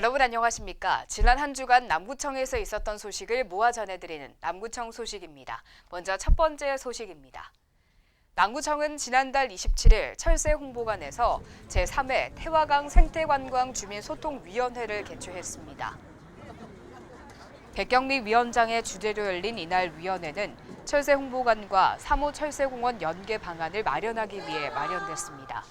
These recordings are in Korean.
여러분 안녕하십니까? 지난 한 주간 남구청에서 있었던 소식을 모아 전해드리는 남구청 소식입니다. 먼저 첫 번째 소식입니다. 남구청은 지난달 27일 철새 홍보관에서 제3회 태화강 생태관광 주민소통위원회를 개최했습니다. 백경미 위원장의 주재로 열린 이날 위원회는 철새 홍보관과 3호 철새공원 연계 방안을 마련하기 위해 마련됐습니다.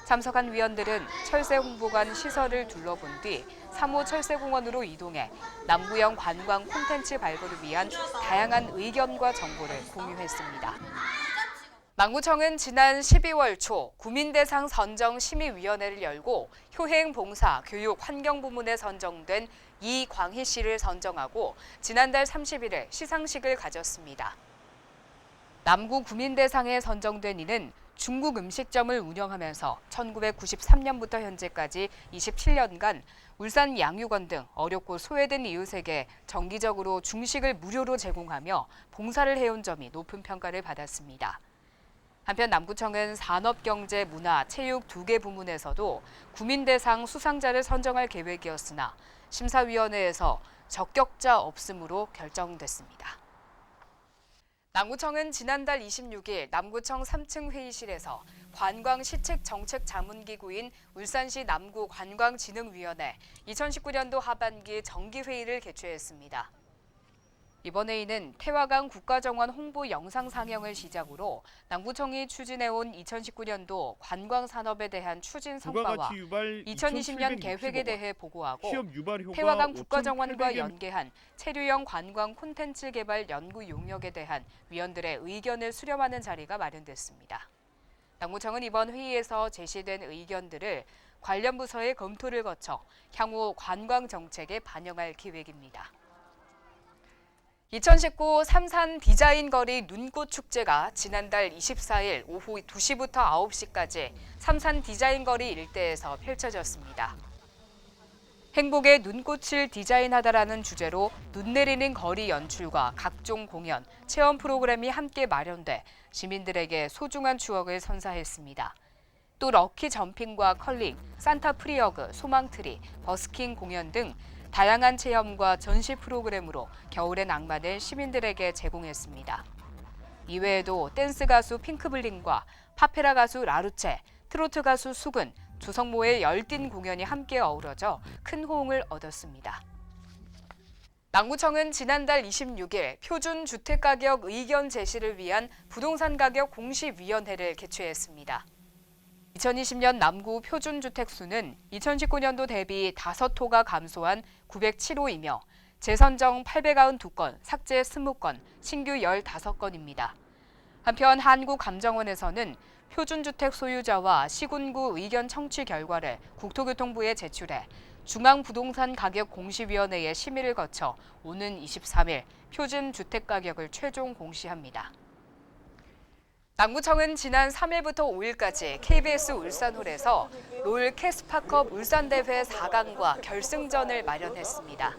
참석한 위원들은 철새 홍보관 시설을 둘러본 뒤 3호 철새공원으로 이동해 남구형 관광 콘텐츠 발굴을 위한 다양한 의견과 정보를 공유했습니다. 남구청은 지난 12월 초 구민대상 선정심의위원회를 열고 효행, 봉사, 교육, 환경 부문에 선정된 이광희 씨를 선정하고 지난달 31일 시상식을 가졌습니다. 남구 구민대상에 선정된 이는 중국 음식점을 운영하면서 1993년부터 현재까지 27년간 울산 양육원 등 어렵고 소외된 이웃에게 정기적으로 중식을 무료로 제공하며 봉사를 해온 점이 높은 평가를 받았습니다. 한편 남구청은 산업, 경제, 문화, 체육 2개 부문에서도 구민대상 수상자를 선정할 계획이었으나 심사위원회에서 적격자 없음으로 결정됐습니다. 남구청은 지난달 26일 남구청 3층 회의실에서 관광시책정책자문기구인 울산시 남구관광진흥위원회 2019년도 하반기 정기회의를 개최했습니다. 이번 회의는 태화강 국가정원 홍보 영상 상영을 시작으로 남구청이 추진해온 2019년도 관광산업에 대한 추진 성과와 2020년 계획에 대해 보고하고 태화강 국가정원과 연계한 체류형 관광 콘텐츠 개발 연구 용역에 대한 위원들의 의견을 수렴하는 자리가 마련됐습니다. 남구청은 이번 회의에서 제시된 의견들을 관련 부서의 검토를 거쳐 향후 관광 정책에 반영할 계획입니다. 2019 삼산 디자인 거리 눈꽃 축제가 지난달 24일 오후 2시부터 9시까지 삼산 디자인 거리 일대에서 펼쳐졌습니다. 행복의 눈꽃을 디자인하다라는 주제로 눈 내리는 거리 연출과 각종 공연, 체험 프로그램이 함께 마련돼 시민들에게 소중한 추억을 선사했습니다. 또 럭키 점핑과 컬링, 산타 프리어그, 소망트리, 버스킹 공연 등 다양한 체험과 전시 프로그램으로 겨울의 낭만을 시민들에게 제공했습니다. 이외에도 댄스 가수 핑크블링과 파페라 가수 라루체, 트로트 가수 수근, 조성모의 열띤 공연이 함께 어우러져 큰 호응을 얻었습니다. 남구청은 지난달 26일 표준주택가격 의견 제시를 위한 부동산 가격 공시위원회를 개최했습니다. 2020년 남구 표준주택 수는 2019년도 대비 5호가 감소한 907호이며 재선정 892건, 삭제 20건, 신규 15건입니다. 한편 한국감정원에서는 표준주택 소유자와 시군구 의견 청취 결과를 국토교통부에 제출해 중앙부동산가격공시위원회의 심의를 거쳐 오는 23일 표준주택가격을 최종 공시합니다. 남구청은 지난 3일부터 5일까지 KBS 울산홀에서 롤 캐스파컵 울산대회 4강과 결승전을 마련했습니다.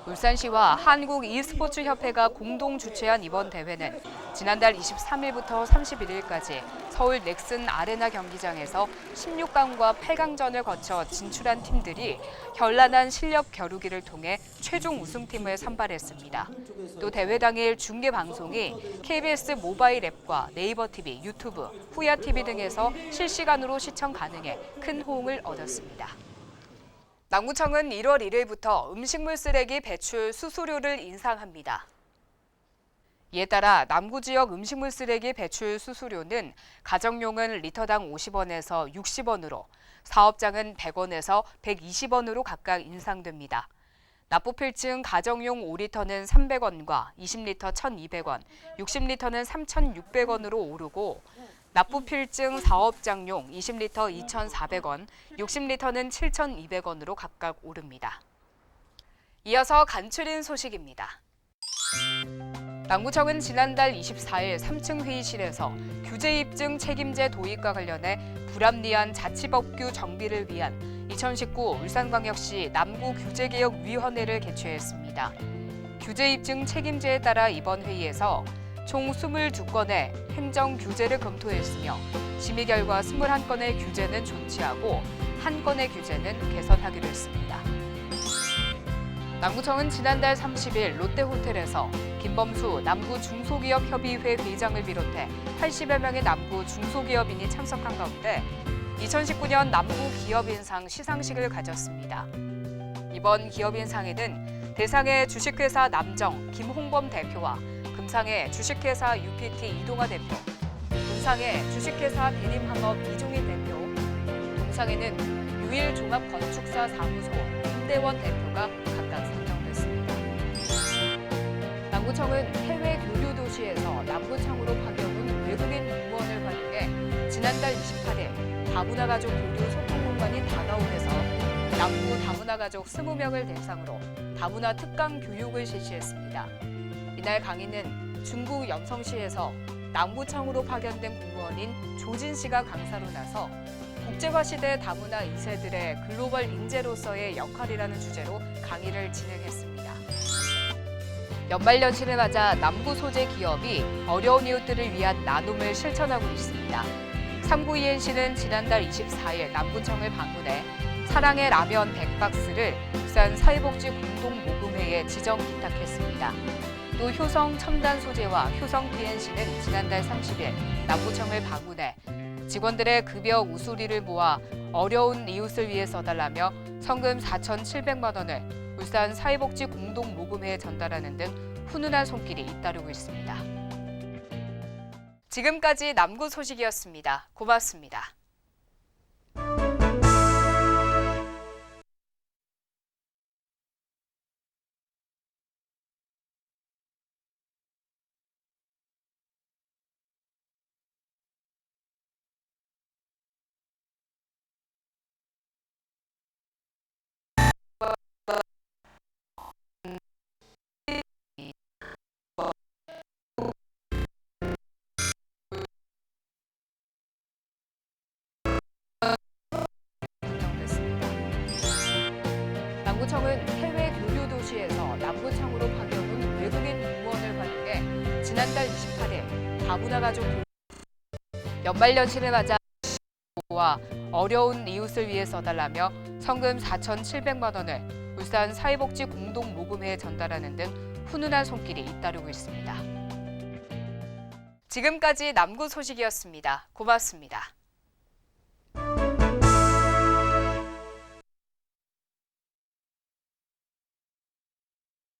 울산시와 한국 e스포츠협회가 공동 주최한 이번 대회는 지난달 23일부터 31일까지 서울 넥슨 아레나 경기장에서 16강과 8강전을 거쳐 진출한 팀들이 현란한 실력 겨루기를 통해 최종 우승팀을 선발했습니다. 또 대회 당일 중계 방송이 KBS 모바일 앱과 네이버 TV, 유튜브, 후야 TV 등에서 실시간으로 시청 가능해 큰 호응을 얻었습니다. 남구청은 1월 1일부터 음식물 쓰레기 배출 수수료를 인상합니다. 이에 따라 남구 지역 음식물 쓰레기 배출 수수료는 가정용은 리터당 50원에서 60원으로, 사업장은 100원에서 120원으로 각각 인상됩니다. 납부필증 가정용 5리터는 300원과 20리터 1,200원, 60리터는 3,600원으로 오르고 납부필증 사업장용 20리터 2,400원, 60리터는 7,200원으로 각각 오릅니다. 이어서 간추린 소식입니다. 남구청은 지난달 24일 3층 회의실에서 규제입증 책임제 도입과 관련해 불합리한 자치법규 정비를 위한 2019 울산광역시 남구규제개혁위원회를 개최했습니다. 규제입증 책임제에 따라 이번 회의에서 총 22건의 행정 규제를 검토했으며 심의 결과 21건의 규제는 존치하고 1건의 규제는 개선하기로 했습니다. 남구청은 지난달 30일 롯데호텔에서 김범수 남구중소기업협의회 회장을 비롯해 80여 명의 남구 중소기업인이 참석한 가운데 2019년 남구기업인상 시상식을 가졌습니다. 이번 기업인상에는 대상의 주식회사 남정 김홍범 대표와 금상의 주식회사 UPT 이동화 대표, 은상의 주식회사 대림항업 이종희 대표, 동상에는 유일종합건축사 사무소 임대원 대표가 각각 선정됐습니다. 남구청은 해외 교류 도시에서 남구청으로 파견온 외국인 공무원을 활용해 지난달 28일 다문화 가족 교류 소통 공간인 다가온에서 남구 다문화 가족 20명을 대상으로 다문화 특강 교육을 실시했습니다. 이날 강의는 중국 염성시에서 남구청으로 파견된 공무원인 조진 씨가 강사로 나서 국제화 시대 다문화 2세들의 글로벌 인재로서의 역할이라는 주제로 강의를 진행했습니다. 연말연시를 맞아 남구 소재 기업이 어려운 이웃들을 위한 나눔을 실천하고 있습니다. 39ENC는 지난달 24일 남구청을 방문해 사랑의 라면 100박스를 부산 사회복지 공동모금회에 지정 기탁했습니다. 또 효성 첨단 소재와 효성 PNC는 지난달 30일 남구청을 방문해 직원들의 급여 우수리를 모아 어려운 이웃을 위해 써달라며 성금 4,700만 원을 울산 사회복지 공동모금회에 전달하는 등 훈훈한 손길이 잇따르고 있습니다. 지금까지 남구 소식이었습니다. 고맙습니다. 남구청은 해외 교류 도시에서 남구청으로 파견온 외국인 공무원을 활용해 지난달 28일 다문화 가족 연말연시를 맞아 와 어려운 이웃을 위해 써달라며 성금 4,700만 원을 울산 사회복지 공동모금회에 전달하는 등 훈훈한 손길이 잇따르고 있습니다. 지금까지 남구 소식이었습니다. 고맙습니다.